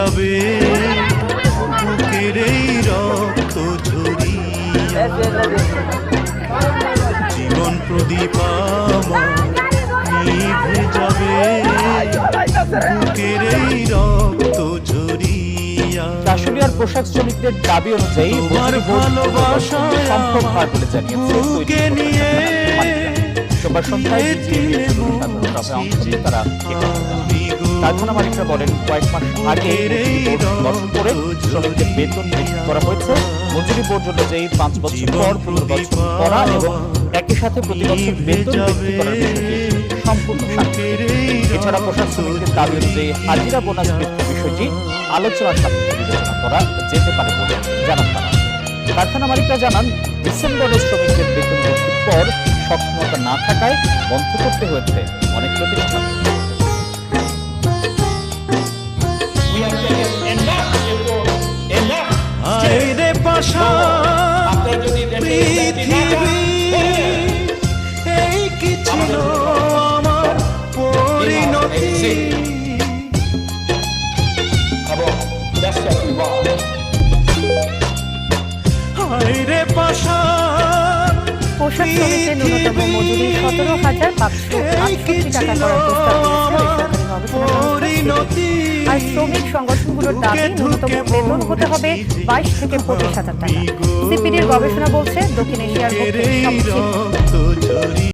যাবে বুকের এই রক্ত ঝরিয়া জীবন প্রদীপ আমার নিভে যাবে বুকের এই রক্ত ঝরিয়া। কাশ্মীর পোশাক শ্রমিকদের দাবি অনুযায়ী তোমার ভালোবাসা সম্ভব হয় বলে জানিয়েছে বুকে নিয়ে সোমবার সন্ধ্যায় তারা কারখানা মালিকরা বলেন কয়েক মাস আগে গঠন করে শ্রমিকদের বেতন বৃদ্ধি করা হয়েছে। মজুরি বোর্ড অনুযায়ী 5 বছর পর পুনর্গঠন করা এবং একই সাথে প্রতি বছর বেতন বৃদ্ধি করার বিষয়টি সম্পূর্ণ সাংবিধানিক। এছাড়া পোশাক শ্রমিকদের দাবি অনুযায়ী হাজিরা বোনাস বৃদ্ধির বিষয়টি আলোচনার সাপেক্ষে বিবেচনা করা যেতে পারে বলে জানান তারা। কারখানা মালিকরা জানান ডিসেম্বরে শ্রমিকদের বেতন বৃদ্ধির পর সক্ষমতা না থাকায় বন্ধ করতে হয়েছে অনেক প্রতিষ্ঠান। আইরে পাশা পৃথিবী এই কি ছিল আমার পরিণতি। আইরে পাশা পোশাক শ্রমিকদের ন্যূনতম মজুরি 17,568 টাকা করার প্রস্তাব দিয়েছে বেসরকারি গবেষণা। আর শ্রমিক সংগঠনগুলোর দাবি ন্যূনতম বেতন হতে হবে 22 থেকে 25,000 টাকা। সিপিডির গবেষণা বলছে দক্ষিণ এশিয়ার মধ্যে সবচেয়ে